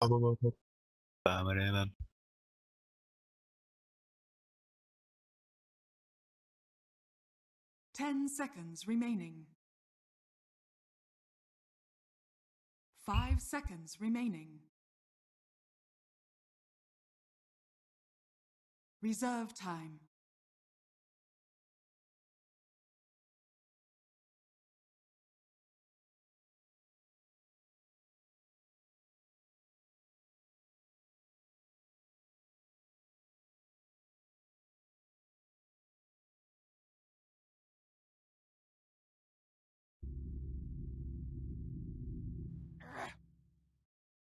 10 seconds remaining. 5 seconds remaining. Reserve time.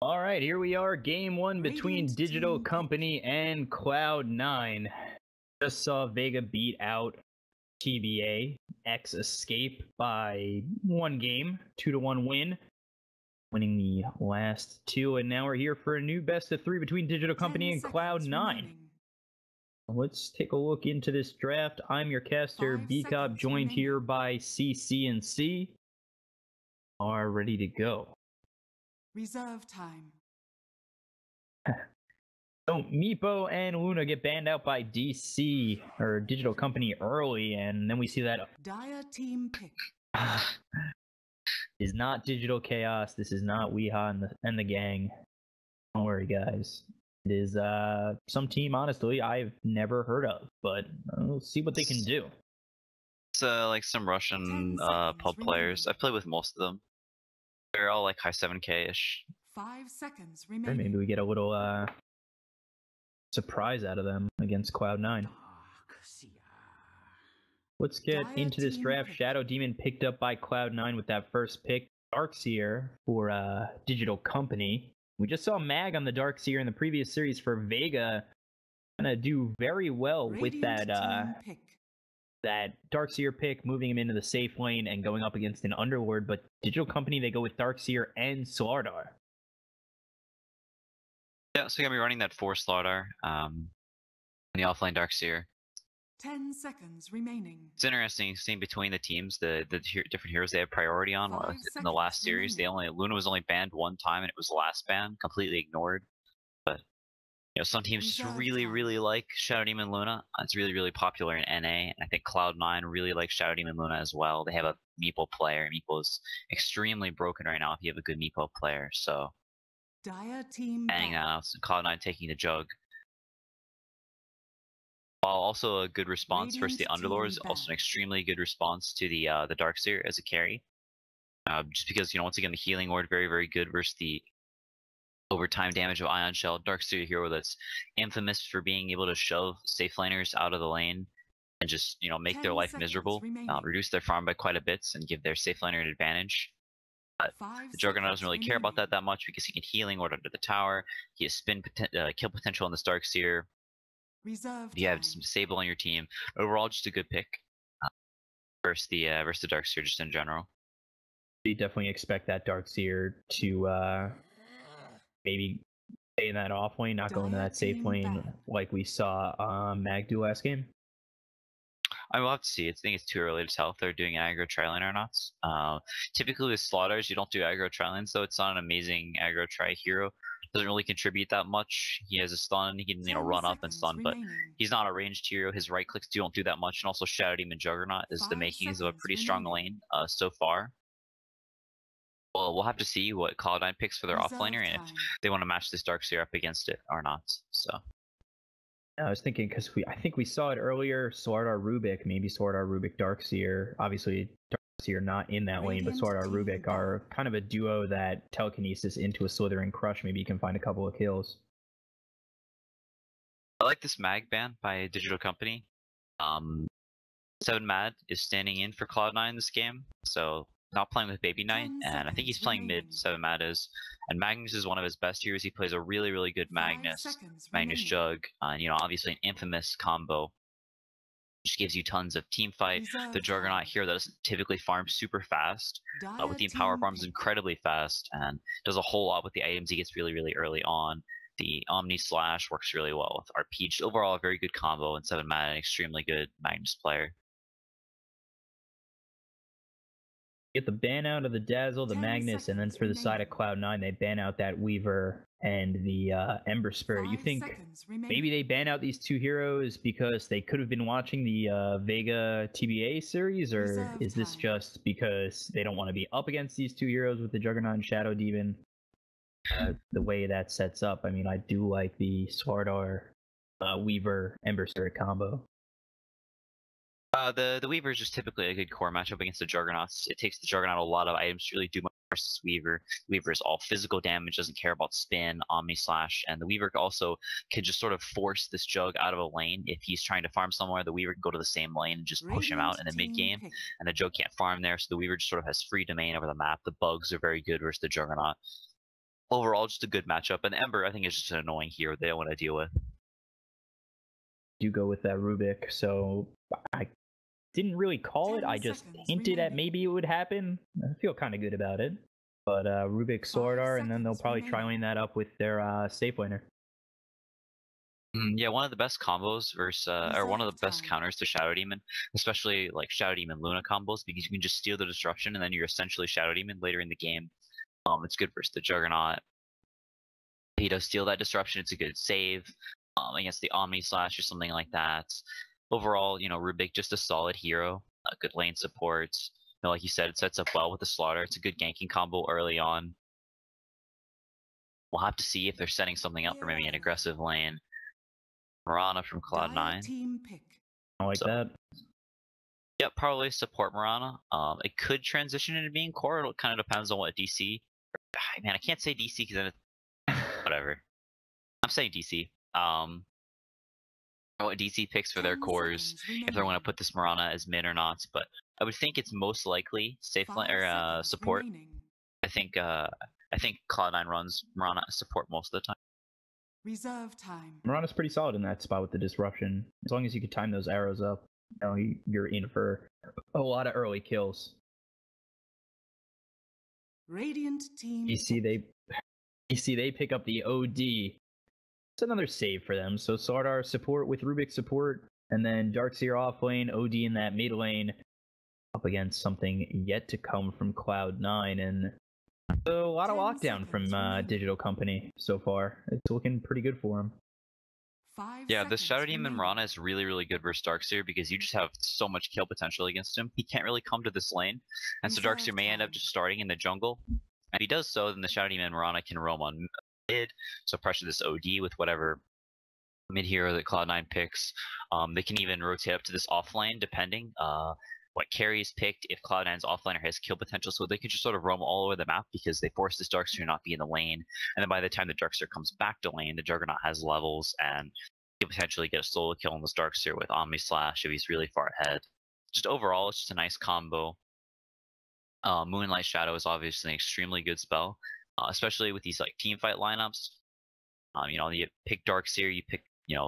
All right, here we are, game one between Radiant Digital team Company and Cloud9. Just saw Vega beat out TBA X Escape by one game, 2-1 win, winning the last two, and now we're here for a new best of three between Digital Company and Cloud9. Remaining. Let's take a look into this draft. I'm your caster, 5 BCOP, seconds joined remaining. here by CC&C. Are ready to go. Reserve time. So Meepo and Luna get banned out by DC or Digital Company early, and then we see that Dire team pick. is not Digital Chaos. This is not Weeha and the gang. Don't worry, guys. It is some team, honestly, I've never heard of, but we'll see what they can do. It's like some Russian pub players. I've played with most of them. They're all like high 7K-ish. 5 seconds Or remaining. maybe we get a little surprise out of them against Cloud9. Let's get into this draft. Shadow Demon picked up by Cloud9 with that first pick. Darkseer for Digital Company. We just saw Mag on the Darkseer in the previous series for Vega. Gonna do very well with that that Darkseer pick, moving him into the safe lane and going up against an Underlord. But Digital Company, they go with Darkseer and Slardar. Yeah, so you're gonna be running that 4 Slardar, the offlane Darkseer. 10 seconds remaining. It's interesting seeing between the teams the different heroes they have priority on. In the last series, Luna was only banned one time, and it was the last ban, completely ignored. But some teams just really like Shadow Demon Luna. It's really popular in NA, and I think Cloud9 really likes Shadow Demon Luna as well. They have a Meepo player. Meepo is extremely broken right now if you have a good Meepo player. So Dire team banning that out, Cloud9 taking the jug. While also a good response versus the Underlords, also an extremely good response to the Darkseer as a carry. Just because once again the Healing Ward very good versus the overtime damage of Ion Shell. Darkseer hero that's infamous for being able to shove safe laners out of the lane and just make their life miserable, reduce their farm by quite a bit, and give their safe laner an advantage. But the Juggernaut doesn't really care about that much because he can Healing Ward under the tower. He has kill potential on the Darkseer. You have some Sable on your team. Overall, just a good pick versus the Darkseer just in general. You definitely expect that Darkseer to maybe stay in that off lane, not go into that safe lane like we saw Mag do last game. I will have to see. I think it's too early to tell if they're doing aggro tri-lane or not. Typically with Slaughters, you don't do aggro tri-lanes, though. It's not an amazing aggro tri hero. Doesn't really contribute that much. He has a stun. He can run up and stun, but he's not a ranged hero. His right clicks don't do that much, and also Shadow Demon Juggernaut is the makings of a pretty strong lane so far. Well, we'll have to see what Cloud9 picks for their offlaner, and if they want to match this Darkseer up against it or not. So I was thinking because I think we saw it earlier. Slardar Rubik, maybe Slardar Rubik Darkseer. Obviously, Darkseer not in that lane, but Slardar Rubik are kind of a duo that telekinesis into a Slithering Crush. Maybe you can find a couple of kills. I like this Mag ban by Digital Company. 7 Mad is standing in for Cloud9 this game, so not playing with Baby Knight, and I think he's playing mid. 7 Mad is, and Magnus is one of his best heroes. He plays a really good Magnus Jug, obviously an infamous combo, which gives you tons of team fight. The Juggernaut hero that doesn't typically farm super fast, with the Empower farms incredibly fast, and does a whole lot with the items he gets really early on. The Omni Slash works really well with RP. Just overall, a very good combo, and 7 Mad, an extremely good Magnus player. Get the ban out of the Dazzle, the 10 Magnus, and then seconds for the side of remaining. Cloud9, they ban out that Weaver and the Ember Spirit. You 5 think seconds remaining. maybe they ban out these two heroes because they could have been watching the Vega TBA series, or Reserve is this time. just because they don't want to be up against these two heroes with the Juggernaut and Shadow Demon? The way that sets up, I mean, I do like the Swardar Weaver Ember Spirit combo. The Weaver is just typically a good core matchup against the Juggernauts. It takes the Juggernaut a lot of items to really do much versus Weaver. Weaver is all physical damage, doesn't care about spin, Omni Slash, and the Weaver also can just sort of force this Jug out of a lane. If he's trying to farm somewhere, the Weaver can go to the same lane and just push him out in the mid game, and the Jug can't farm there, so the Weaver just sort of has free domain over the map. The bugs are very good versus the Juggernaut. Overall, just a good matchup, and Ember, I think, is just an annoying hero they don't want to deal with. Do go with that Rubik, so I didn't really call it. 10 I just seconds hinted at remaining. maybe it would happen. I feel kind of good about it. But Rubik Swordar, and then they'll seconds probably try remaining. lane that up with their safe laner. Yeah, one of the best combos versus, or one of the Reserve best time. counters to Shadow Demon, especially like Shadow Demon Luna combos, because you can just steal the disruption and then you're essentially Shadow Demon later in the game. It's good versus the Juggernaut. He does steal that disruption. It's a good save against the Omni Slash or something like that. Overall, Rubik just a solid hero, a good lane support. Like you said, it sets up well with the Slaughter. It's a good ganking combo early on. We'll have to see if they're setting something up for maybe an aggressive lane. Mirana from Dire Cloud9. team pick. I like So- that. Yep, probably support Mirana. It could transition into being core. It kind of depends on what DC. Man, I can't say DC because then it's whatever. I'm saying DC. What DC picks for their 10 cores, seconds if they're going to remaining. put this Mirana as mid or not. But I would think it's most likely safe 5 lane or seconds support. remaining. I think Cloud9 runs Mirana as support most of the time. Reserve time. Mirana's pretty solid in that spot with the disruption. As long as you can time those arrows up, you're in for a lot of early kills. Radiant team. You see pick. they pick up the OD. It's another save for them. So Swordar support with Rubik support, and then Darkseer off lane, OD in that mid lane, up against something yet to come from Cloud9, and so a lot of 10 lockdown from seconds remaining. Digital Company so far. It's looking pretty good for them. 5 Yeah, the seconds Shadow Demon remaining. Mirana is really, really good versus Darkseer because you just have so much kill potential against him. He can't really come to this lane, and so Reserve Darkseer may end up time. just starting in the jungle. And if he does so, then the Shadow Demon Mirana can roam on mid, so pressure this OD with whatever mid hero that Cloud9 picks. They can even rotate up to this offlane depending what carry is picked if Cloud9's offliner has kill potential, so they can just sort of roam all over the map because they force this Darkseer to not be in the lane. And then by the time the Darkseer comes back to lane, the Juggernaut has levels and he can potentially get a solo kill on this Darkseer with Omni Slash if he's really far ahead. Just overall, it's just a nice combo. Moonlight Shadow is obviously an extremely good spell, especially with these like team fight lineups. You pick Darkseer, you pick you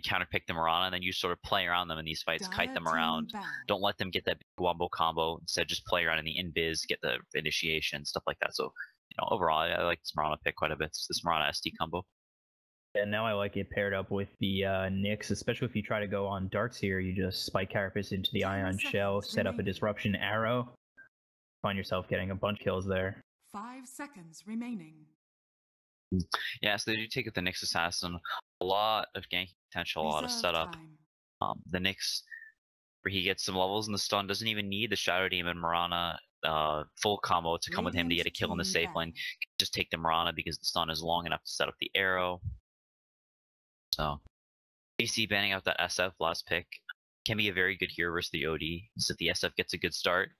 counterpick the Mirana, and then you sort of play around them in these fights, kite Dire them team around. banned. Don't let them get that big wombo combo. Instead, just play around in the invis, get the initiation, stuff like that. So, overall, I like this Mirana pick quite a bit. It's this Mirana SD combo. And now I like it paired up with the Nyx, especially if you try to go on Darkseer, you just spike Carapace into the 10 Ion Shell, seconds set up a remaining. disruption arrow, find yourself getting a bunch of kills there. 5 seconds remaining. Yeah, so they do take with the Nyx Assassin. A lot of ganking potential, a lot of Reserve setup. time. The Nyx, where he gets some levels in the stun, doesn't even need the Shadow Demon Mirana full combo to come with him to get a kill in the Radiant safe team lane. Just take the Mirana because the stun is long enough to set up the arrow. So, AC banning out that SF last pick can be a very good hero versus the OD. So if the SF gets a good start,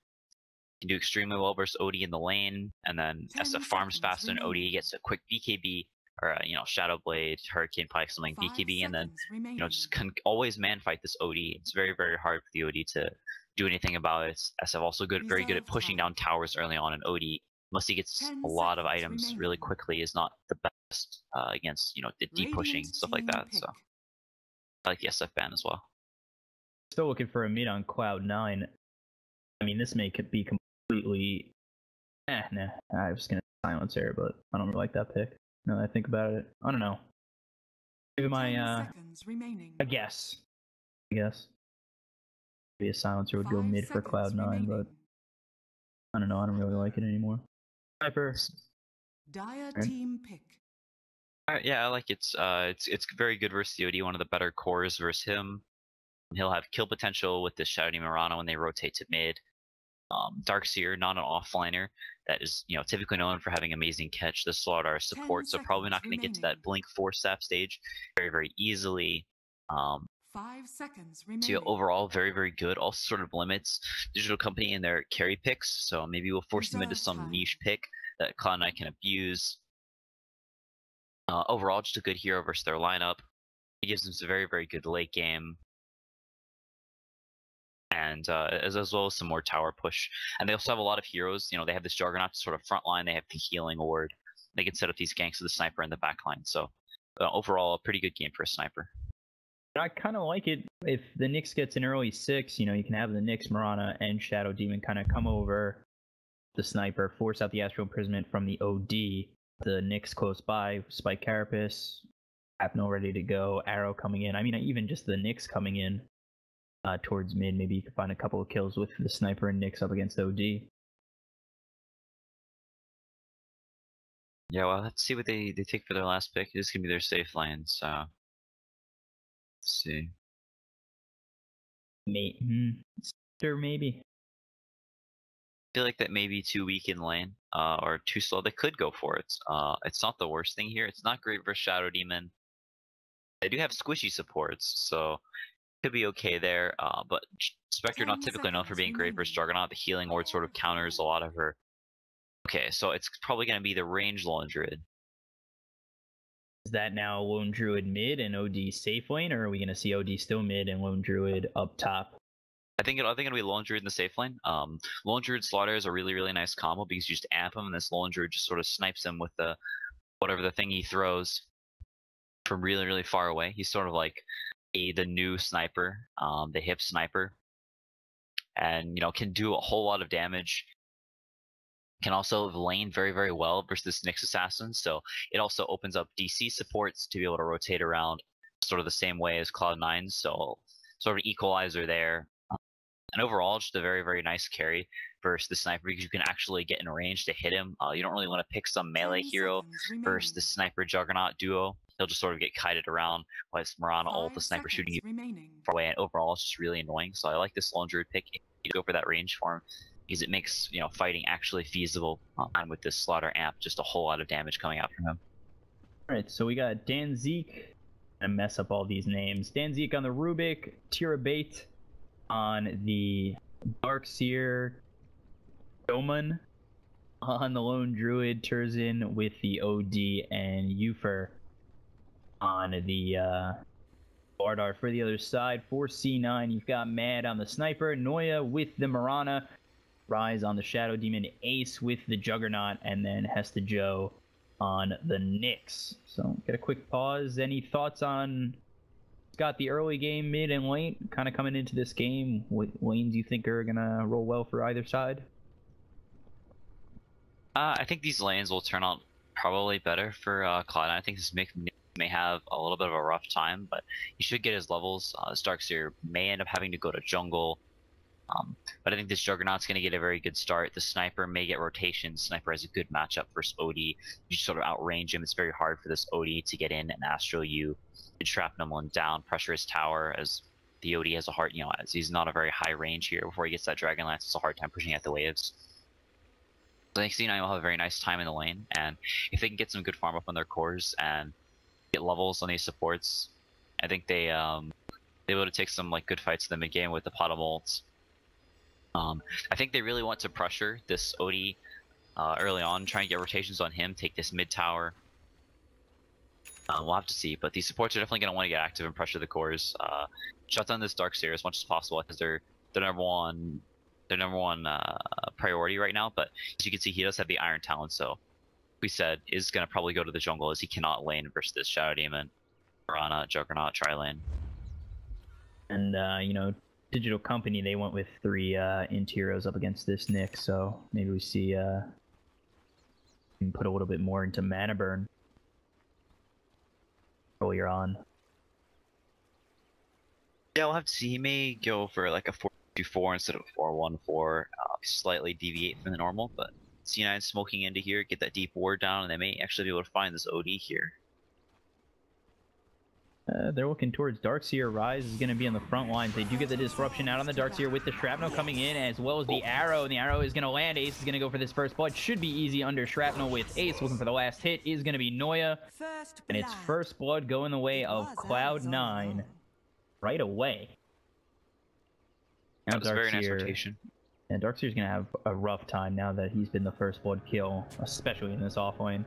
can do extremely well versus OD in the lane, and then 10 SF farms seconds faster and OD remaining. gets a quick BKB or Shadow Blade, Hurricane Pike, something 5 BKB, and then seconds remaining. just can always man fight this OD. It's very, very hard for the OD to do anything about it. SF also very good at Reserve pushing time. down towers early on in OD. Unless he gets 10 a lot of seconds items really remaining. quickly, is not the best against the deep pushing Radiant stuff like team that. pick. So I like the SF ban as well. Still looking for a mid on Cloud9. I mean, this may be completely... nah. I was going to silence here, but I don't really like that pick. Now that I think about it, I don't know. Maybe 10 my, seconds remaining. I guess. Maybe a silencer would go 5 mid for seconds Cloud9, but remaining. I don't know. I don't really like it anymore. Sniper. Dire Right. team pick. Yeah, I like it. It's very good versus the OD. One of the better cores versus him. He'll have kill potential with this Shadow Demon Mirana when they rotate to mid. Darkseer, not an offliner, that is typically known for having amazing catch. The Slaughter support, so probably not going to get to that Blink 4 sap stage very easily. 5 seconds remaining. So overall, very good. Also sort of limits Digital Company in their carry picks. So maybe we'll force them into some niche pick that Cloud9 can abuse. Overall, just a good hero versus their lineup. It gives them some very good late game. And as well as some more tower push. And they also have a lot of heroes. They have this Juggernaut sort of front line. They have the healing ward. They can set up these ganks with the Sniper in the back line. So overall, a pretty good game for a Sniper. I kind of like it if the Nyx gets an early 6, you can have the Nyx, Mirana, and Shadow Demon kind of come over the Sniper, force out the Astral Imprisonment from the OD, the Nyx close by, Spike Carapace, Apno ready to go, Arrow coming in. I mean, even just the Nyx coming in towards mid, maybe you could find a couple of kills with the Sniper and Nyx up against OD. Yeah, well, let's see what they take for their last pick. This is going to be their safe lane, so... Let's see. Maybe. I feel like that may be too weak in lane, or too slow. They could go for it. It's not the worst thing here. It's not great versus Shadow Demon. They do have squishy supports, so could be okay there. But Spectre not typically known for being great versus Juggernaut. The healing ward sort of counters a lot of her. Okay, so it's probably going to be the range Lone Druid. Is that now Lone Druid mid and OD safe lane, or are we going to see OD still mid and Lone Druid up top? I think it'll be Lone Druid in the safe lane. Lone Druid Slaughter is a really nice combo because you just amp him, and this Lone Druid just sort of snipes him with the whatever the thing he throws from really far away. He's sort of like the new sniper, the hip sniper, and can do a whole lot of damage. Can also lane very well versus this Nyx assassin, so it also opens up DC supports to be able to rotate around sort of the same way as Cloud9, so sort of an equalizer there. And overall, just a very nice carry versus the Sniper because you can actually get in range to hit him. You don't really want to pick some melee hero versus the Sniper Juggernaut duo. He'll just sort of get kited around while it's Mirana ult, the Sniper shooting you far away, and overall it's just really annoying. So I like this Lone Druid pick. You go for that range for him because it makes fighting actually feasible. And with this Slaughter amp, just a whole lot of damage coming out from him. Alright, so we got Danzik. I mess up all these names. Danzik on the Rubik, Tirabate on the Darkseer, Doman on the Lone Druid, Terzin with the OD, and Yufer on the Bardar. For the other side, for C9, you've got Mad on the Sniper, Noya with the Mirana, Rise on the Shadow Demon, Ace with the Juggernaut, and then Hesta Joe on the Nyx. So, get a quick pause. Any thoughts on got the early game, mid, and late kind of coming into this game? What lanes you think are gonna roll well for either side? I think these lanes will turn out probably better for Cloud9. I think this may have a little bit of a rough time, but he should get his levels. This Darkseer may end up having to go to jungle, but I think this Juggernaut's going to get a very good start. The Sniper may get rotation. Sniper has a good matchup versus OD. You just sort of outrange him. It's very hard for this OD to get in and Astral you. Trap Numlin down, pressure his tower as the OD has a hard, as he's not a very high range here. Before he gets that Dragon Lance, it's a hard time pushing at the waves. So I think C9 will have a very nice time in the lane, and if they can get some good farm up on their cores and get levels on these supports, I think they'll be able to take some good fights in the mid game with the pot of ults. I think they really want to pressure this OD early on, try and get rotations on him, take this mid tower. We'll have to see, but these supports are definitely going to want to get active and pressure the cores. Shut down this Darkseer as much as possible because they're number one priority right now. But as you can see, he does have the Iron Talon, so we said is going to probably go to the jungle as he cannot lane versus this Shadow Demon, Mirana, Juggernaut, tri-lane. And Digital Company, they went with 3 Intiros up against this Nyx, so maybe we see can put a little bit more into mana burn earlier on. Yeah, we'll have to see. He may go for a 4 do 4 instead of 4-1-4, slightly deviate from the normal, but C9 smoking into here, get that deep ward down, and they may actually be able to find this OD here. They're looking towards Darkseer. Rise is going to be on the front lines. They do get the disruption out on the Darkseer with the Shrapnel coming in, as well as the arrow, and the arrow is going to land. Ace is going to go for this first blood. Should be easy under Shrapnel with Ace. Looking for the last hit is going to be Noya, and it's first blood going the way of Cloud9 right away. Now That was a very nice rotation. And Darkseer's going to have a rough time now that he's been the first blood kill, especially in this offlane.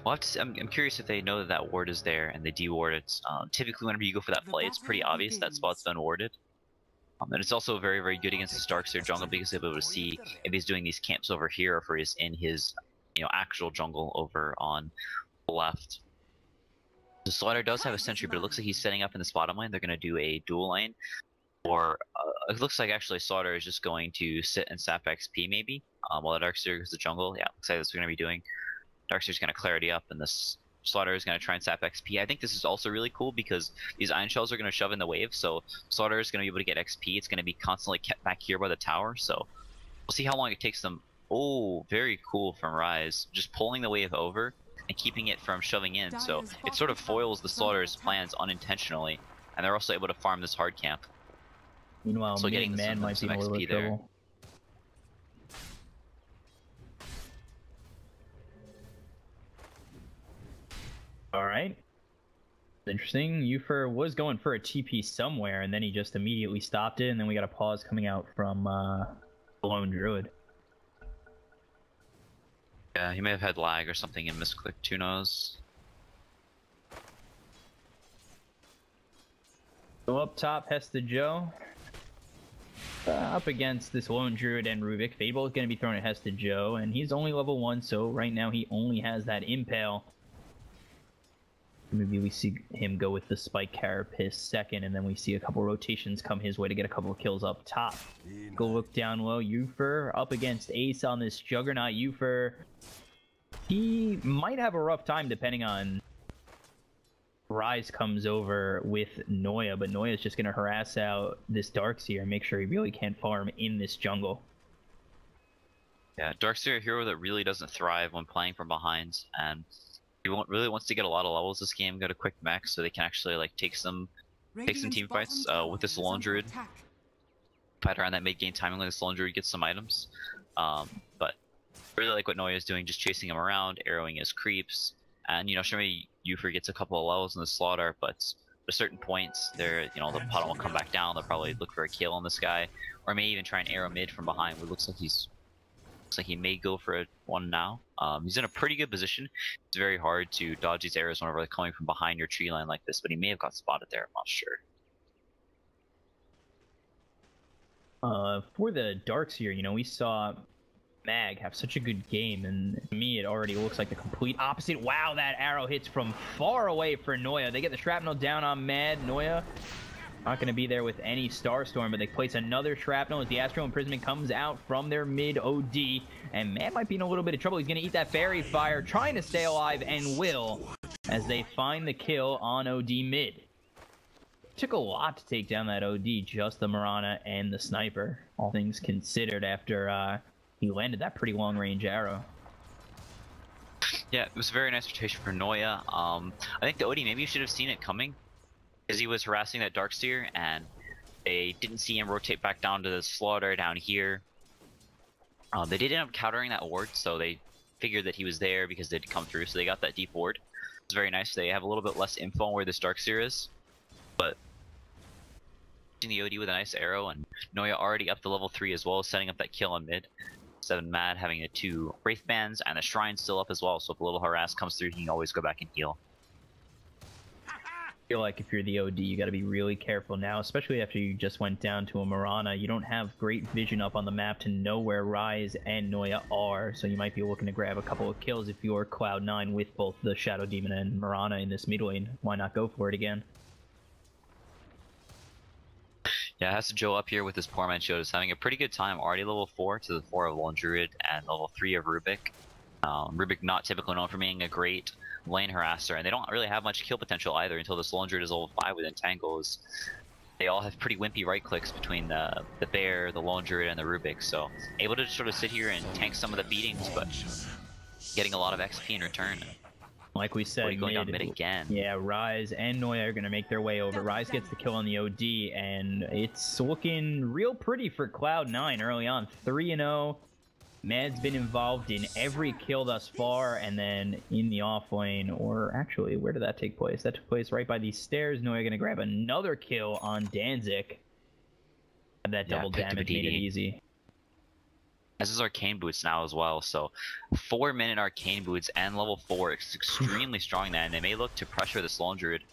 Well, I'm curious if they know that that ward is there and they de-ward it. Typically, whenever you go for that play, it's pretty obvious that spot's been warded. And it's also very, very good against his Darkseer jungle because they'll be able to see if he's doing these camps over here or if he's in his, actual jungle over on the left. The Slaughter does have a sentry, but it looks like he's setting up in this bottom lane. They're going to do a dual lane. Or it looks like actually Slaughter is just going to sit and sap XP maybe, while the Darkseer goes to jungle. Yeah, looks like that's what we're going to be doing. Darkseer's going to clarity up, and this Slaughter is going to try and sap XP. I think this is also really cool because these Iron Shells are going to shove in the wave, so Slaughter is going to be able to get XP. It's going to be constantly kept back here by the tower, so we'll see how long it takes them. Oh, very cool from Rise. Just pulling the wave over and keeping it from shoving in, so it sort of foils the Slaughter's plans unintentionally, and they're also able to farm this hard camp. Meanwhile, so getting man might be a little bit trouble. Alright. Interesting. Yuffie was going for a TP somewhere, and then he just immediately stopped it, and then we got a pause coming out from Lone Druid. Yeah, he may have had lag or something and misclicked, who knows? So up top, Hesta Joe. Up against this Lone Druid and Rubik. Fable is going to be thrown at Hesta Joe, and he's only level 1, so right now he only has that Impale. Maybe we see him go with the Spike Carapace second, and then we see a couple rotations come his way to get a couple of kills up top. Go look down low. Yuffie up against Ace on this Juggernaut. Yuffie, he might have a rough time depending on Rise comes over with Noya, but Noya's just going to harass out this Darkseer and make sure he really can't farm in this jungle. Yeah, Darkseer, a hero that really doesn't thrive when playing from behind, and he really wants to get a lot of levels this game, go to quick mech so they can actually take some team fights with this Lone Druid. Fight around that mid game timing when this Lone Druid gets some items. But really like what Noya is doing, just chasing him around, arrowing his creeps, and sure maybe Yuffie gets a couple of levels in the Slaughter, but at certain points the puddle will come back down. They'll probably look for a kill on this guy, or may even try and arrow mid from behind. It looks like he may go for one now. He's in a pretty good position. It's very hard to dodge these arrows whenever they're coming from behind your tree line like this, but he may have got spotted there, I'm not sure. For the Darkseer, we saw Mag have such a good game, and to me it already looks like the complete opposite. Wow, that arrow hits from far away for Noya. They get the shrapnel down on Mad. Noya not going to be there with any Starstorm, but they place another shrapnel as the Astral Imprisonment comes out from their mid OD, and Mad might be in a little bit of trouble. He's going to eat that Fairy Fire, trying to stay alive, and will, as they find the kill on OD mid. Took a lot to take down that OD, just the Mirana and the Sniper, all things considered, after he landed that pretty long-range arrow. Yeah, it was a very nice rotation for Noya. I think the OD maybe should have seen it coming, because he was harassing that Darkseer, and they didn't see him rotate back down to the Slaughter down here. They did end up countering that ward, so they figured that he was there because they'd come through, so they got that deep ward. It's very nice. They have a little bit less info on where this Darkseer is, but the OD with a nice arrow, and Noya already up to level 3 as well, setting up that kill on mid. 7 Mad having the 2 Wraith Bands, and the Shrine still up as well, so if a little harass comes through, he can always go back and heal. I feel like if you're the OD, you got to be really careful now, especially after you just went down to a Mirana. You don't have great vision up on the map to know where Rise and Noya are, so you might be looking to grab a couple of kills if you're Cloud9 with both the Shadow Demon and Mirana in this mid lane. Why not go for it again? Yeah, Hesta Joe up here with his Poor Man Shield is having a pretty good time. Already level 4 to the 4 of Lone Druid and level 3 of Rubik. Rubik not typically known for being a great lane harasser, and they don't really have much kill potential either until this Lone Druid is level 5 with Entangle. they all have pretty wimpy right clicks between the Bear, the Lone Druid, and the Rubik, so able to sort of sit here and tank some of the beatings, but getting a lot of XP in return. Like we said, going down mid again. Yeah, Rise and Noya are going to make their way over. Rise gets the kill on the OD, and it's looking real pretty for Cloud9 early on. 3-0. Mad's been involved in every kill thus far, and then in the off lane, or actually, where did that take place? That took place right by these stairs. Noya going to grab another kill on Danzig. That double damage made it easy. As is Arcane Boots now as well, so 4-minute Arcane Boots and level 4 is extremely strong now, and they may look to pressure this Lone Druid.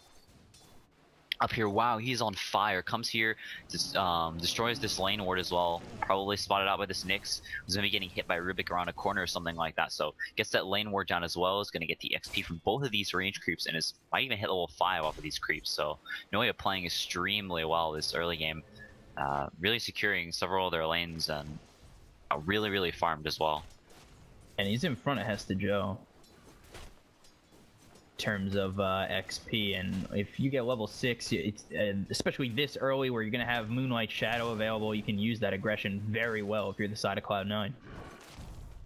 Up here, wow, he's on fire, comes here, destroys this lane ward as well, probably spotted out by this Nyx, who's going to be getting hit by Rubik around a corner or something like that, so gets that lane ward down as well, is going to get the XP from both of these range creeps, and might even hit level 5 off of these creeps, so Noya playing extremely well this early game, really securing several of their lanes, and really farmed as well. And he's in front of Hesta Joe in terms of XP, and if you get level 6, it's especially this early where you're going to have Moonlight Shadow available, you can use that aggression very well if you're the side of Cloud9.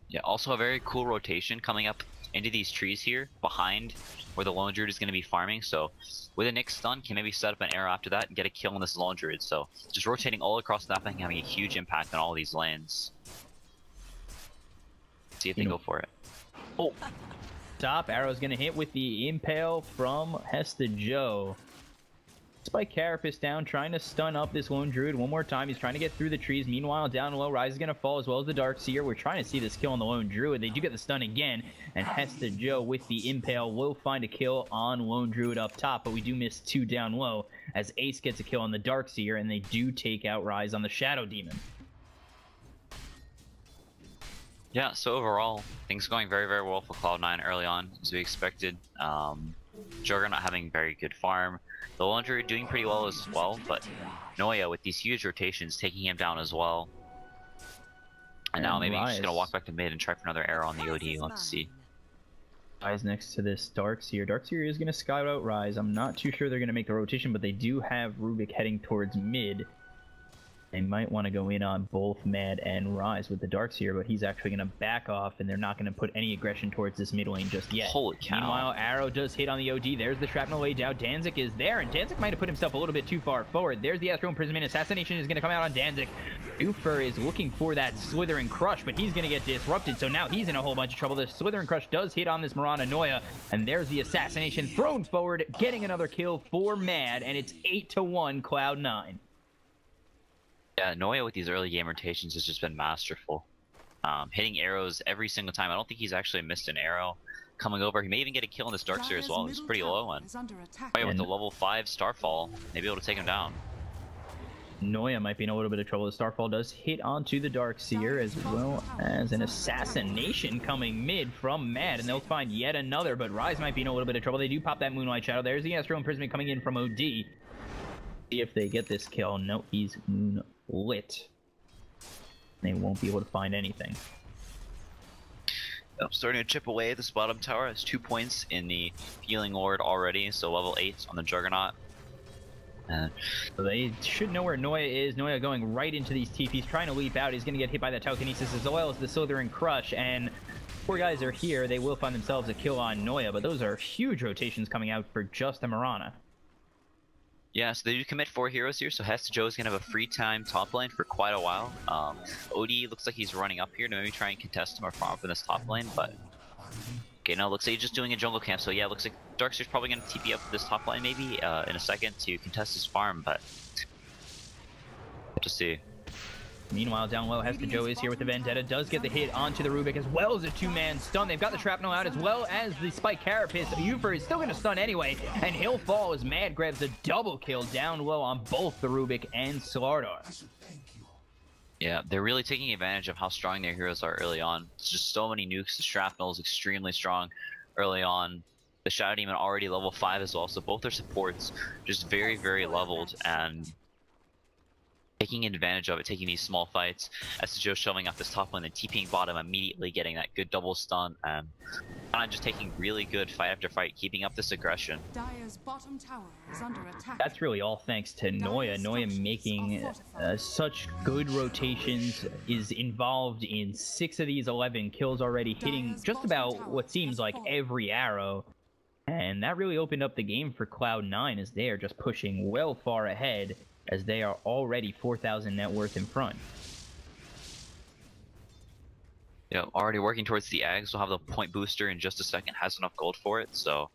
Yeah, also a very cool rotation coming up into these trees here behind where the Lone Druid is going to be farming, so with a Nyx stun can maybe set up an arrow after that and get a kill on this Lone Druid, so just rotating all across the map and having a huge impact on all these lanes. See if they go for it. Oh, top arrow's gonna hit with the impale from Hesta Joe. Spike Carapace down, trying to stun up this Lone Druid one more time. He's trying to get through the trees. Meanwhile, down low, Rise is going to fall as well as the Darkseer. We're trying to see this kill on the Lone Druid. They do get the stun again, and Hesta Joe with the Impale will find a kill on Lone Druid up top, but we do miss 2 down low as Ace gets a kill on the Darkseer, and they do take out Rise on the Shadow Demon. Yeah, so overall, things going very well for Cloud9 early on, as we expected. Juggernaut having very good farm. The Lone Druid doing pretty well as well, but Noya with these huge rotations taking him down as well. And now maybe he's just going to walk back to mid and try for another arrow on the OD. Let's see. Rise next to this Darkseer. Darkseer is going to scout out Rise. I'm not too sure they're going to make the rotation, but they do have Rubik heading towards mid. They might want to go in on both Mad and Rise with the Darkseer, but he's actually going to back off, and they're not going to put any aggression towards this mid lane just yet. Holy cow. Meanwhile, Arrow does hit on the OD. There's the Shrapnel laid down. Danzig is there, and Danzig might have put himself a little bit too far forward. There's the Astral Imprisonment. Assassination is going to come out on Danzig. Ufer is looking for that Slithering Crush, but he's going to get disrupted, so now he's in a whole bunch of trouble. The Slithering Crush does hit on this Mirana Noya, and there's the Assassination thrown forward, getting another kill for Mad, and it's 8-1 Cloud9. Yeah, Noya with these early game rotations has just been masterful. Hitting arrows every single time. I don't think he's actually missed an arrow coming over. He may even get a kill on this Darkseer as well. He's pretty low on. Noya with the level 5 Starfall, may be able to take him down. Noya might be in a little bit of trouble. The Starfall does hit onto the Darkseer, as well as an Assassination coming mid from Mad, and they'll find yet another, but Rise might be in a little bit of trouble. They do pop that Moonlight Shadow. There's the Astral Imprisonment coming in from OD. See if they get this kill. No, he's lit. They won't be able to find anything. Starting to chip away at this bottom tower. Has 2 points in the Healing Ward already, so level 8 on the Juggernaut. So they should know where Noya is. Noya going right into these TPs, trying to leap out. He's going to get hit by the Telekinesis as well as the Slithering Crush, and 4 guys are here. They will find themselves a kill on Noya, but those are huge rotations coming out for just a Mirana. Yeah, so they do commit 4 heroes here, so Hesta Joe is going to have a free time top lane for quite a while. OD looks like he's running up here to maybe try and contest him or farm up in this top lane, but... Okay, no, looks like he's just doing a jungle camp, so yeah, looks like Darkseer's probably going to TP up this top lane maybe in a second to contest his farm, but... We'll just see. Meanwhile, down low, Hesta Joe is here with the Vendetta, does get the hit onto the Rubik as well as a 2-man stun. They've got the Shrapnel out as well as the Spike Carapace. Ufer is still going to stun anyway, and he'll fall as Mad grabs a double kill down low on both the Rubik and Slardar. Yeah, they're really taking advantage of how strong their heroes are early on. It's just so many nukes. The Shrapnel is extremely strong early on. The Shadow Demon already level 5 as well, so both their supports just very leveled, and taking advantage of it, taking these small fights. SJO shoving up this top lane and TPing bottom, immediately getting that good double stun, and just taking really good fight after fight, keeping up this aggression. Dire's bottom tower is under attack. That's really all thanks to Noya. Noya making such good rotations, is involved in 6 of these 11 kills already, hitting just about what seems like every arrow. And that really opened up the game for Cloud9, as they are just pushing well far ahead, as they are already 4,000 net worth in front. Yeah, already working towards the Ags. We'll have the point booster in just a second. Has enough gold for it, so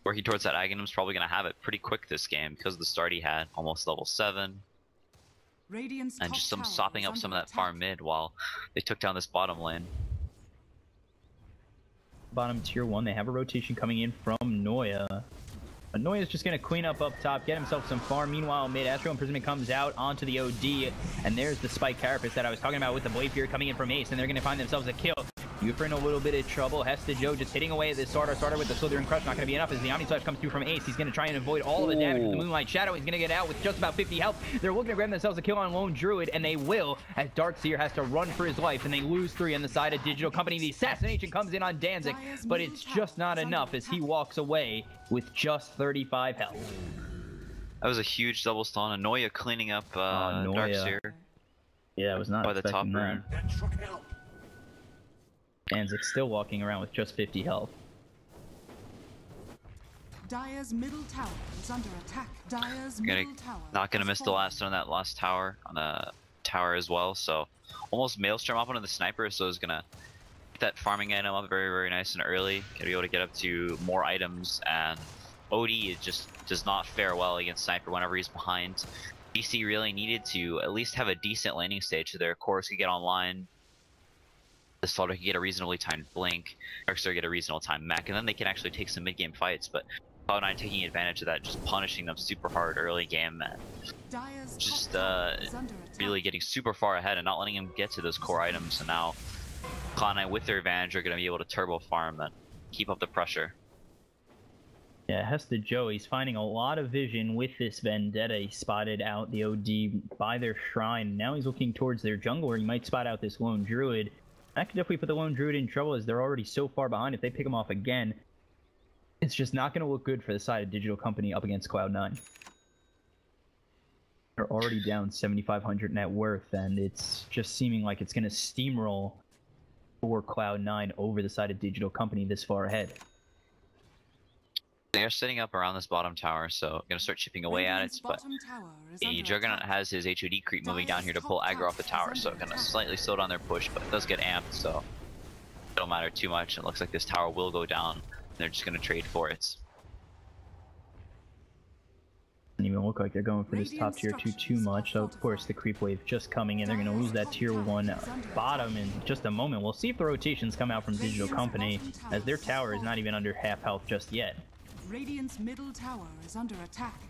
working towards that Aghanim's probably going to have it pretty quick this game because of the start he had, almost level 7. Radiant's And just some top tower sopping is up some of under that far attack. mid while they took down this bottom lane. Bottom tier 1, they have a rotation coming in from Noya. But Noya's just going to clean up top, get himself some farm. Meanwhile, mid, Astral Imprisonment comes out onto the OD, and there's the Spike Carapace that I was talking about with the Blade Fury coming in from Ace, and they're going to find themselves a kill. Yuffie in a little bit of trouble. Joe just hitting away at this starter with the Slithering Crush. Not going to be enough as the Omni Slash comes through from Ace. He's going to try and avoid all of the damage with the Moonlight Shadow. He's going to get out with just about 50 health. They're looking to grab themselves a kill on Lone Druid, and they will, as Darkseer has to run for his life, and they lose 3 on the side of Digital Company. The assassination comes in on Danzig, but it's just not enough as he walks away with just 35 health. That was a huge double stun. Noya cleaning up Darkseer Yeah, I was not by the top expecting rune. that. Danzig still walking around with just 50 health. Dire's middle tower is under attack. Dire's middle tower. Not gonna has miss the fallen. last on that last tower on the tower as well. So almost Maelstrom up onto the sniper, so is gonna get that farming item up very, very nice and early. Gonna be able to get up to more items, and OD it just does not fare well against sniper whenever he's behind. DC really needed to at least have a decent landing stage so their cores could get online. The Slaughter could get a reasonably timed blink, Darkseer get a reasonable timed mech, and then they can actually take some mid game fights. But Cloud9 taking advantage of that, just punishing them super hard early game, and Dire's just top tower is under attack. really getting super far ahead and not letting them get to those core items. And now Cloud9 with their advantage are going to be able to turbo farm and keep up the pressure. Yeah, Joe, he's finding a lot of vision with this Vendetta. He spotted out the OD by their shrine. Now he's looking towards their jungle where he might spot out this Lone Druid. That could definitely put the Lone Druid in trouble as they're already so far behind. If they pick him off again, it's just not going to look good for the side of Digital Company up against Cloud9. They're already down 7,500 net worth, and it's just seeming like it's going to steamroll for Cloud9 over the side of Digital Company this far ahead. They are setting up around this bottom tower, so gonna start chipping away at it. But the Juggernaut has his HOD creep moving down here to pull aggro off the tower, so gonna slightly slow down their push, but it does get amped, so it don't matter too much. It looks like this tower will go down, and they're just gonna trade for it. Doesn't even look like they're going for this top tier 2 too much. So of course the creep wave just coming in. They're going to lose that tier 1 bottom in just a moment. We'll see if the rotations come out from Digital Company, as their tower is not even under half health just yet. Radiant's middle tower is under attack.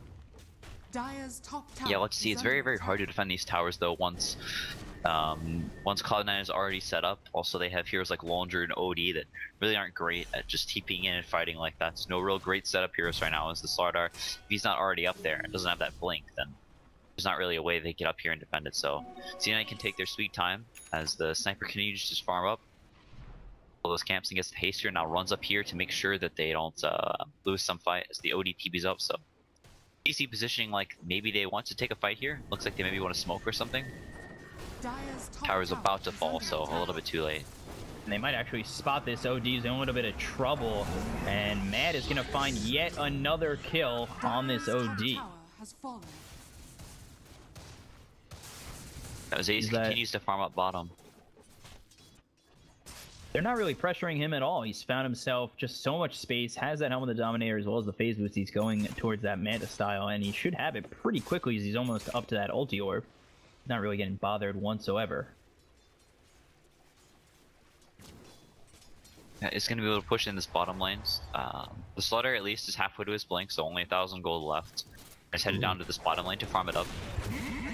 Dire's top tower. Yeah, let's see. It's very, very hard to defend these towers though once Cloud9 is already set up. Also, they have heroes like Lone Druid and OD that really aren't great at just TPing in and fighting like that. So no real great setup heroes right now as the Slardar. If he's not already up there and doesn't have that blink, then there's not really a way they get up here and defend it. So C9 can take their sweet time as the sniper continues to just farm up all those camps and gets the haste here. Now runs up here to make sure that they don't lose some fight as the OD TP's up. So DC positioning like maybe they want to take a fight here. Looks like they maybe want to smoke or something. Tower's about to fall, so a little bit too late. And they might actually spot this. OD's in a little bit of trouble, and Mad is going to find yet another kill on this OD. As Ace continues to farm up bottom. They're not really pressuring him at all. He's found himself just so much space, has that Helm of the Dominator as well as the phase boost. He's going towards that Manta style, and he should have it pretty quickly as he's almost up to that ulti orb. Not really getting bothered whatsoever. Yeah, it's going to be able to push in this bottom lanes. The Slaughter at least is halfway to his blink, so only 1,000 gold left. Just headed down to this bottom lane to farm it up.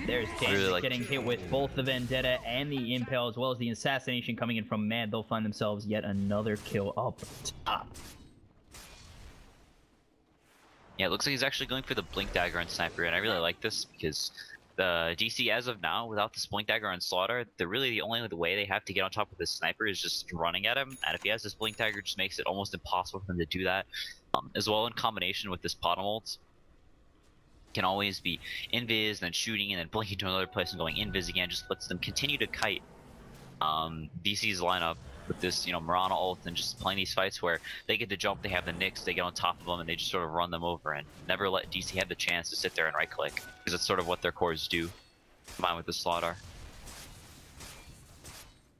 There's Danzig getting hit with both the Vendetta and the Impale, as well as the Assassination coming in from Mad. They'll find themselves yet another kill up top. Yeah, it looks like he's actually going for the Blink Dagger on Sniper, and I really like this because the DC as of now, without this Blink Dagger on Slaughter, the only way they have to get on top of this sniper is just running at him. And if he has this Blink Dagger, it just makes it almost impossible for them to do that. As well, in combination with this Potom ult, can always be invis, and then shooting, and then blinking to another place and going invis again. Just lets them continue to kite DC's lineup with this, Mirana ult, and just playing these fights where they get the jump, they have the Nyx, they get on top of them, and they just sort of run them over and never let DC have the chance to sit there and right click, because that's sort of what their cores do, combined with the Slaughter.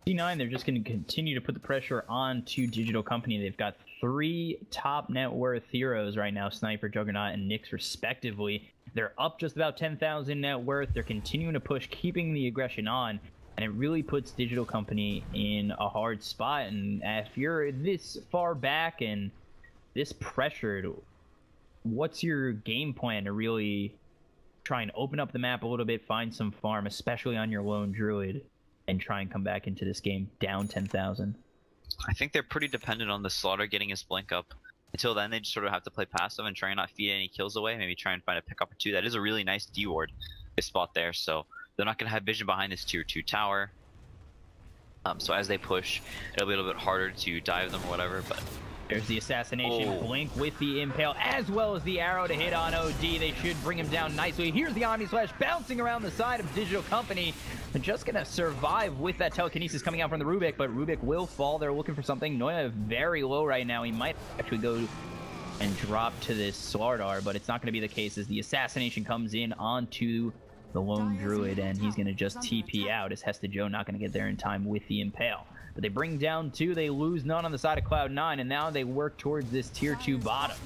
C9, they're just going to continue to put the pressure on to Digital Company. They've got 3 top net worth heroes right now, Sniper, Juggernaut, and Nyx respectively. They're up just about 10,000 net worth. They're continuing to push, keeping the aggression on, and it really puts Digital Company in a hard spot. And if you're this far back and this pressured, what's your game plan to really try and open up the map a little bit, find some farm, especially on your lone druid, and try and come back into this game down 10,000? I think they're pretty dependent on the Slaughter getting his blink up. Until then, they just sort of have to play passive and try and not feed any kills away. Maybe try and find a pick up or two. That is a really nice D-ward spot there, so they're not going to have vision behind this tier 2 tower. So as they push, it'll be a little bit harder to dive them or whatever, but... There's the assassination blink with the impale, as well as the arrow to hit on OD. They should bring him down nicely. Here's the Omni Slash bouncing around the side of Digital Company. They're just going to survive with that telekinesis coming out from the Rubik, but Rubik will fall. They're looking for something. Noya very low right now. He might actually go and drop to this Slardar, but it's not going to be the case as the assassination comes in onto the lone druid, and he's going to just TP out as Hesta Joe not going to get there in time with the impale. But they bring down 2, they lose none on the side of Cloud9, and now they work towards this tier 2 bottom.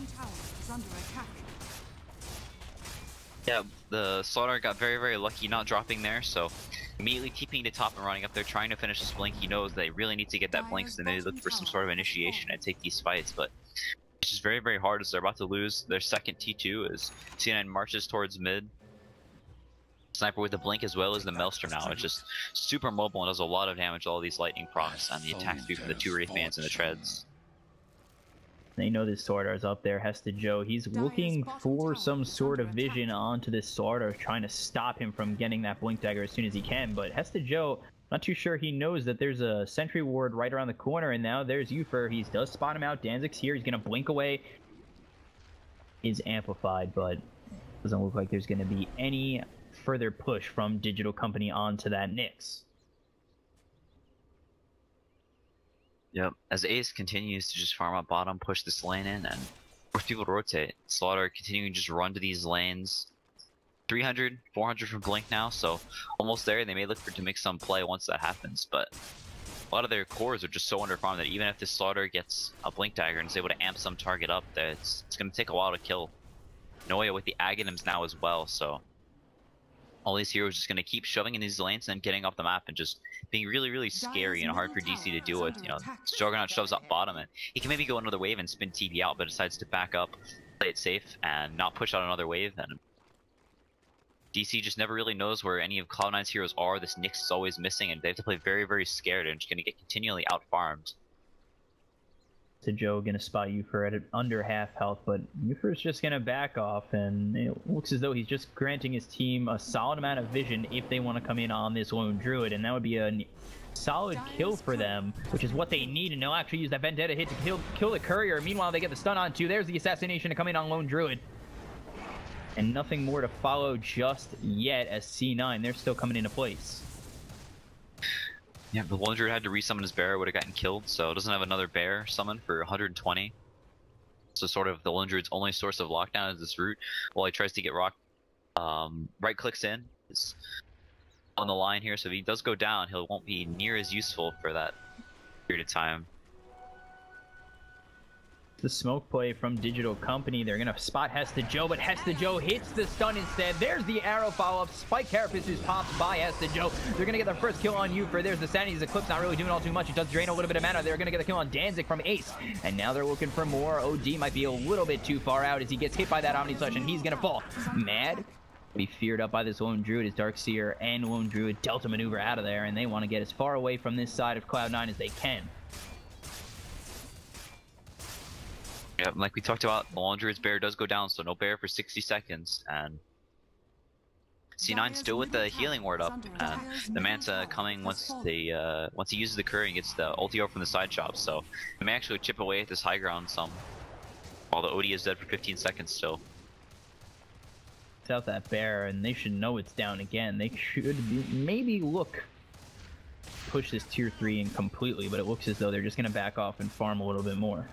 Yeah, the Slaughter got very, very lucky not dropping there, so immediately TPing to top and running up there, trying to finish this blink. He knows they really need to get that blink, so they look for some sort of initiation and take these fights, but it's just very, very hard as they're about to lose their second T2 as C9 marches towards mid. Sniper with the blink as well as the Maelstrom now. It's just super mobile and does a lot of damage to all these lightning procs and the attack speed from the 2 Wraithbands and the treads. They know this Slardar's up there. Hesta Joe, he's looking for some sort of vision onto this Slardar, trying to stop him from getting that blink dagger as soon as he can. But Hesta Joe, not too sure he knows that there's a sentry ward right around the corner, and now there's Ufer. He does spot him out. Danzig's here. He's going to blink away. Is amplified, but doesn't look like there's going to be any further push from Digital Company onto that Nyx. Yep, as Ace continues to just farm up bottom, push this lane in, and force people to rotate. Slaughter continuing to just run to these lanes. 300, 400 from Blink now, so almost there. They may look to make some play once that happens, but a lot of their cores are just so underfarmed that even if this Slaughter gets a Blink Dagger and is able to amp some target up, that it's going to take a while to kill. Noya with the Aghanims now as well, so all these heroes just going to keep shoving in these lanes and getting off the map and just being really, really scary and hard for DC to deal with. Juggernaut shoves up bottom and he can maybe go another wave and spin TB out, but decides to back up, play it safe, and not push out another wave. And DC just never really knows where any of Cloud9's heroes are. This Nyx is always missing, and they have to play very, very scared and just going to get continually out-farmed. To Joe gonna spot Ufer at under half health, but Ufer's just gonna back off, and it looks as though he's just granting his team a solid amount of vision if they want to come in on this lone druid, and that would be a solid kill for them, which is what they need, and they'll actually use that vendetta hit to kill the courier. Meanwhile, they get the stun on too. There's the assassination to come in on lone druid, and nothing more to follow just yet as C9, they're still coming into place. Yeah, the Lone Druid had to resummon his bear, would have gotten killed, so it doesn't have another bear summon for 120. So sort of the Lone Druid's only source of lockdown is this route. While he tries to get rock, right clicks in, is on the line here, so if he does go down, he won't be near as useful for that period of time. The smoke play from Digital Company. They're gonna spot Hesta Joe, but Hesta Joe hits the stun instead. There's the arrow follow-up. Spike Carapace who's popped by Hesta Joe. They're gonna get their first kill on Ufer. There's the Sanity's Eclipse, not really doing all too much. It does drain a little bit of mana. They're gonna get a kill on Danzig from Ace, and now they're looking for more. OD might be a little bit too far out as he gets hit by that Omni Slash, and he's gonna fall. Mad be feared up by this Lone Druid as Darkseer and Lone Druid Delta maneuver out of there, and they want to get as far away from this side of Cloud9 as they can. Yeah, like we talked about, the Lone Druid's bear does go down, so no bear for 60 seconds, and C9 still with the healing ward up, and the Manta coming once he uses the courier and gets the ulti over from the side shop, so it may actually chip away at this high ground some, while the OD is dead for 15 seconds still. Without that bear, and they should know it's down again. They should be, maybe push this tier 3 in completely, but it looks as though they're just going to back off and farm a little bit more.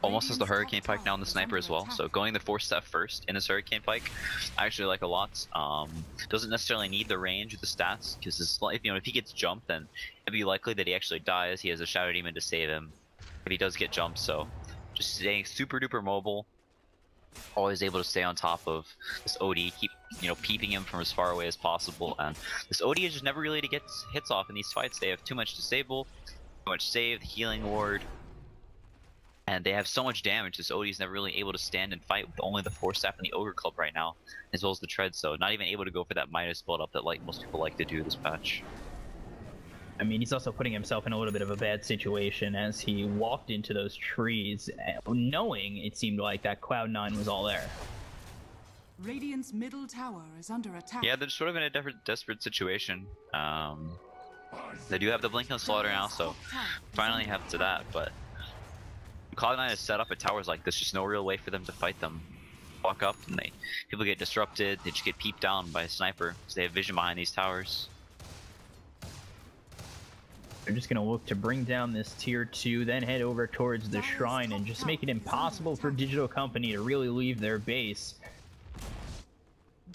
Almost has the Hurricane Pike now in the Sniper as well, so going the 4-step first in this Hurricane Pike, I actually like a lot. Doesn't necessarily need the range with the stats, because if he gets jumped, then it'd be likely that he actually dies. He has a Shadow Demon to save him if he does get jumped, so just staying super duper mobile, always able to stay on top of this OD, keep peeping him from as far away as possible, and this OD is just never really to get hits off in these fights. They have too much disable, too much save, the healing ward, and they have so much damage. This OD is never really able to stand and fight with only the 4-staff and the Ogre Club right now, as well as the Tread, so not even able to go for that Midas build up that most people like to do this patch. I mean, he's also putting himself in a little bit of a bad situation as he walked into those trees, knowing it seemed like that Cloud9 was all there. Radiant's middle tower is under attack. Yeah, they're sort of in a desperate situation. They do have the Blink and Slaughter now, so finally have to that, but Cloud9 is set up at towers like this, just no real way for them to fight them. Walk up and people get disrupted, they just get peeped down by a sniper, because they have vision behind these towers. They're just going to look to bring down this tier 2, then head over towards the shrine and just make it impossible for Digital Company to really leave their base.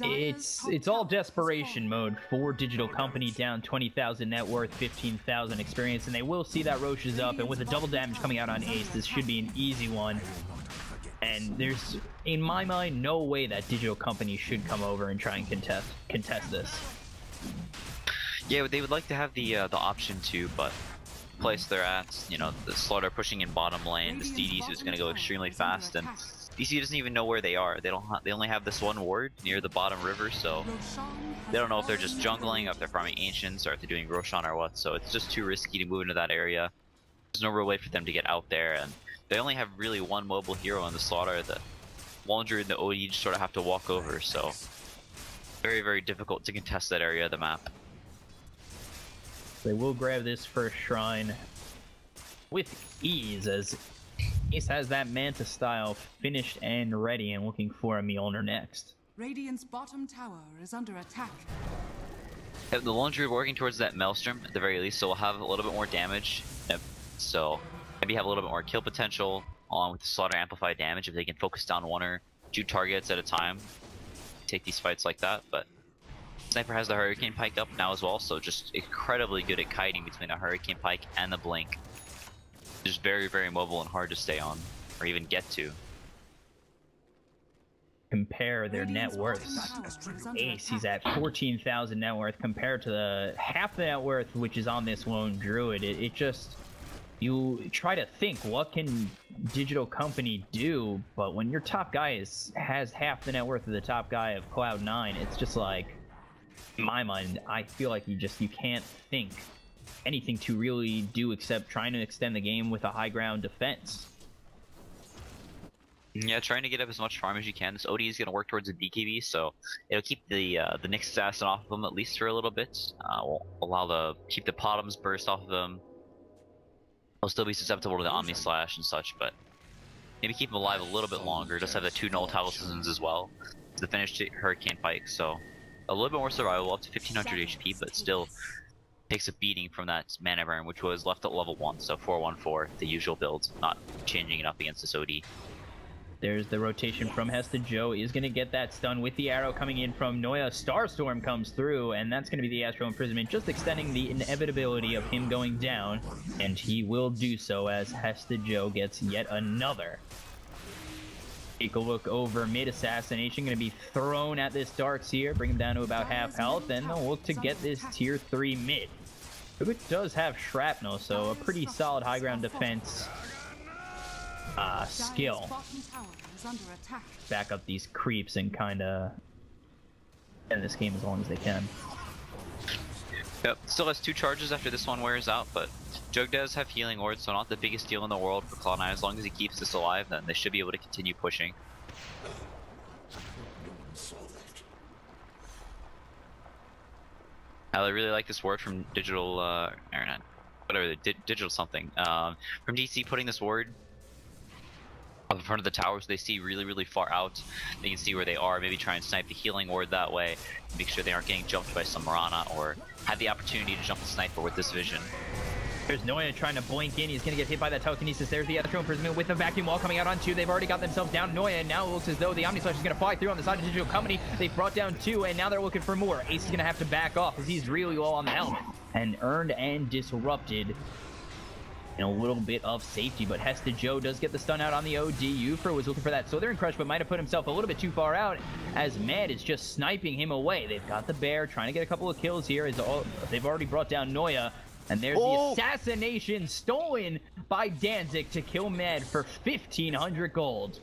It's all desperation mode for Digital Company, down 20,000 net worth, 15,000 experience, and they will see that Rosh is up, and with the double damage coming out on Ace, this should be an easy one. And there's, in my mind, no way that Digital Company should come over and try and contest this. Yeah, they would like to have the option to, but place they're at, the Slaughter pushing in bottom lane, this DD is going to go extremely fast, and DC doesn't even know where they are. They only have this one ward near the bottom river, so they don't know if they're just jungling, or if they're farming Ancients, or if they're doing Roshan or what, so it's just too risky to move into that area. There's no real way for them to get out there, and they only have really one mobile hero in the Slaughter. The Wallander and the OD just sort of have to walk over, so very, very difficult to contest that area of the map. They will grab this first shrine with ease, as Ace has that Manta style finished and ready and looking for a Mjolnir next. Radiant's bottom tower is under attack. The Laundry working towards that Maelstrom at the very least, so we'll have a little bit more damage. So maybe have a little bit more kill potential along with the Slaughter amplified damage if they can focus down 1 or 2 targets at a time. Take these fights like that, but Sniper has the Hurricane Pike up now as well, so just incredibly good at kiting between a Hurricane Pike and the Blink. Just very, very mobile and hard to stay on, or even get to. Compare their net worths. Ace, he's at 14,000 net worth compared to the half the net worth which is on this lone Druid. It just, you try to think, what can Digital Company do? But when your top guy has half the net worth of the top guy of Cloud9, it's just like, in my mind, I feel like you can't think anything to really do except trying to extend the game with a high ground defense. Yeah, trying to get up as much farm as you can. This OD is going to work towards a DKB, so it'll keep the Nyx assassin off of them at least for a little bit. Will allow keep the Bottoms burst off of them. They'll still be susceptible to the Omni Slash and such, but maybe keep them alive a little bit longer. Just have the 2 Null Talismans as well to finish Hurricane Pike, so a little bit more survival, up to 1500 HP, but still takes a beating from that Mana Burn, which was left at level 1, so 414, the usual build, not changing it up against this OD. There's the rotation from Hesta. Joe is going to get that stun with the arrow coming in from Noya. Starstorm comes through, and that's going to be the Astral Imprisonment, just extending the inevitability of him going down, and he will do so as Hesta Joe gets yet another. Take a look over mid. Assassination going to be thrown at this Darkseer, bring him down to about half health, and they'll look to get this tier 3 mid. It does have Shrapnel, so a pretty solid high ground defense skill. Back up these creeps and kind of end this game as long as they can. Yep, still has 2 charges after this one wears out, but Jug does have healing wards, so not the biggest deal in the world for Cloud9. As long as he keeps this alive, then they should be able to continue pushing. I really like this ward from Digital, or not, whatever, Digital something. From DC putting this ward up in front of the towers, so they see really far out. They can see where they are, maybe try and snipe the healing ward that way, make sure they aren't getting jumped by some Mirana, or have the opportunity to jump the sniper with this vision. There's Noya trying to blink in. He's going to get hit by that telekinesis. There's the Astral Imprisonment with the vacuum wall coming out on 2. They've already got themselves down Noya, and now it looks as though the Omni Slash is going to fly through on the side of Digital Company. They've brought down 2, and now they're looking for more. Ace is going to have to back off as he's really low on the helmet. And earned and disrupted in a little bit of safety, but Hesta Joe does get the stun out on the OD. Yuffie was looking for that Slithering Crush, but might have put himself a little bit too far out as Mad is just sniping him away. They've got the bear trying to get a couple of kills here. They've already brought down Noya, and there's the assassination stolen by Danzig to kill Mad for 1,500 gold.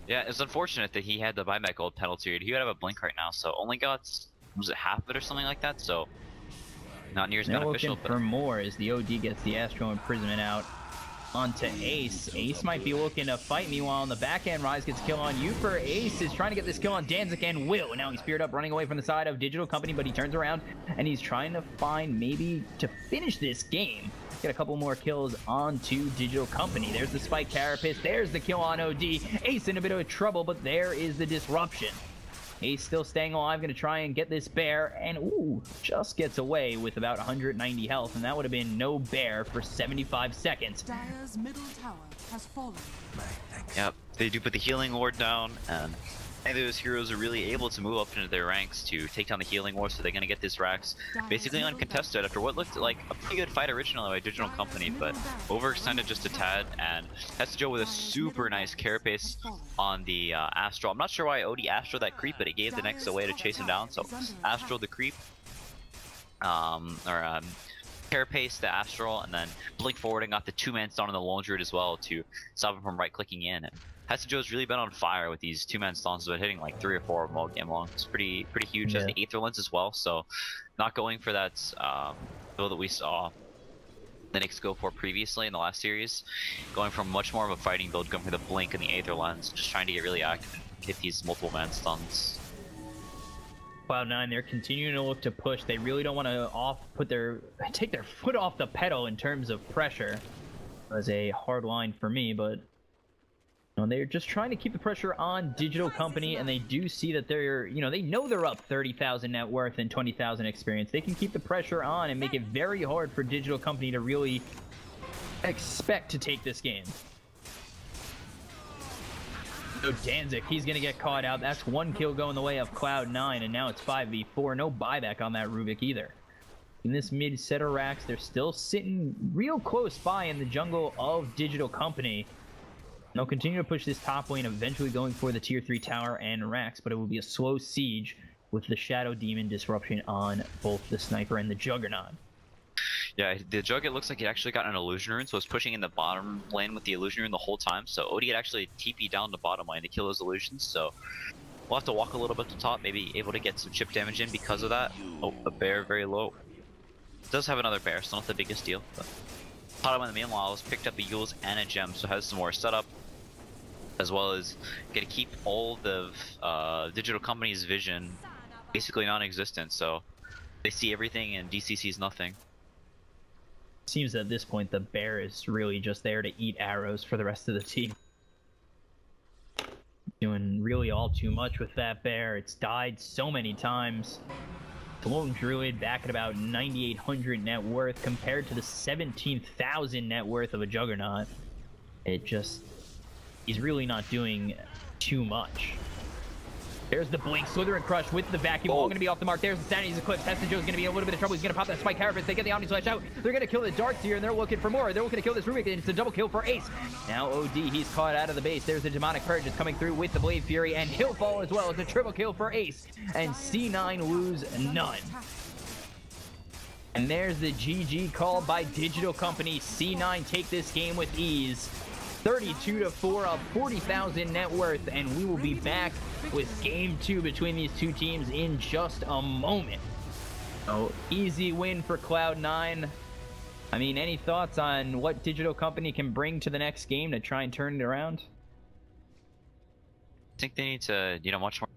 Yeah, it's unfortunate that he had the buyback gold penalty. He would have a blink right now, so only got, was it half of it or something like that? So not near as beneficial. Looking for more as the OD gets the Astral Imprisonment out onto Ace. Ace might be looking to fight. Meanwhile, on the back end, Rise gets kill on Yuffie. Ace is trying to get this kill on Danzig and will. Now he's speared up, running away from the side of Digital Company, but he turns around and he's trying to find maybe to finish this game. Get a couple more kills onto Digital Company. There's the Spike Carapace. There's the kill on OD. Ace in a bit of trouble, but there is the disruption. Ace still staying alive, going to try and get this bear, and ooh, just gets away with about 190 health, and that would have been no bear for 75 seconds. Dire's middle tower has fallen. Yep, they do put the healing ward down, and neither of those heroes are really able to move up into their ranks to take down the healing ward, so they're going to get this Rax basically uncontested after what looked like a pretty good fight originally by Digital Company, but overextended just a tad, and Hesta Joe with a super nice carapace on the Astral. I'm not sure why OD Astral that creep, but it gave the next a way to chase him down, so Astral the creep, carapace the Astral, and then blink forward and got the 2-man stun on the Lone Druid as well to stop him from right-clicking in. And Hesta Joe's really been on fire with these 2-man stuns, but hitting like 3 or 4 of them all game long. It's pretty huge. Yeah. Has the Aether Lens as well, so not going for that build that we saw the Knicks go for previously in the last series. Going from much more of a fighting build, going for the blink and the Aether Lens, just trying to get really active and hit these multiple man stuns. Cloud9, they're continuing to look to push. They really don't want to take their foot off the pedal in terms of pressure. That was a hard line for me, but they're just trying to keep the pressure on Digital Company, and they do see that they're, they know they're up 30,000 net worth and 20,000 experience. They can keep the pressure on and make it very hard for Digital Company to really expect to take this game. So Danzig, he's going to get caught out. That's 1 kill going the way of Cloud9, and now it's 5v4. No buyback on that Rubik either. In this mid set of racks, they're still sitting real close by in the jungle of Digital Company. They'll continue to push this top lane, eventually going for the tier 3 tower and racks, but it will be a slow siege with the Shadow Demon disruption on both the Sniper and the Juggernaut. Yeah, the Jug, it looks like he actually got an Illusion Rune, so it's pushing in the bottom lane with the Illusion Rune the whole time. So OD had actually TP down the bottom lane to kill those illusions, so we'll have to walk a little bit to top, maybe able to get some chip damage in because of that. Oh, the bear very low. Does have another bear, so not the biggest deal. But bottom in the meanwhile has picked up a Eul's and a gem, so has some more setup, as well as gonna keep all the Digital Company's vision basically non-existent, so they see everything and DC sees nothing. Seems at this point the bear is really just there to eat arrows for the rest of the team. Doing really all too much with that bear. It's died so many times. The Lone Druid back at about 9,800 net worth compared to the 17,000 net worth of a Juggernaut. He's really not doing too much. There's the blink, Slithering Crush with the vacuum, all going to be off the mark. There's the Sanity's Eclipse. Hesta Joe's going to be in a little bit of trouble. He's going to pop that Spike Carapace. They get the Omni Slash out. They're going to kill the Darkseer, and they're looking for more. They're looking to kill this Rubik, and it's a double kill for Ace. Now OD, he's caught out of the base. There's the Demonic Purge. It's coming through with the Blade Fury, and he'll fall as well. It's a triple kill for Ace, and C9 lose none. And there's the GG call by Digital Company. C9 take this game with ease. 32-4 of 40,000 net worth, and we will be back with game 2 between these two teams in just a moment. So easy win for Cloud9. I mean, any thoughts on what Digital Company can bring to the next game to try and turn it around? I think they need to, much more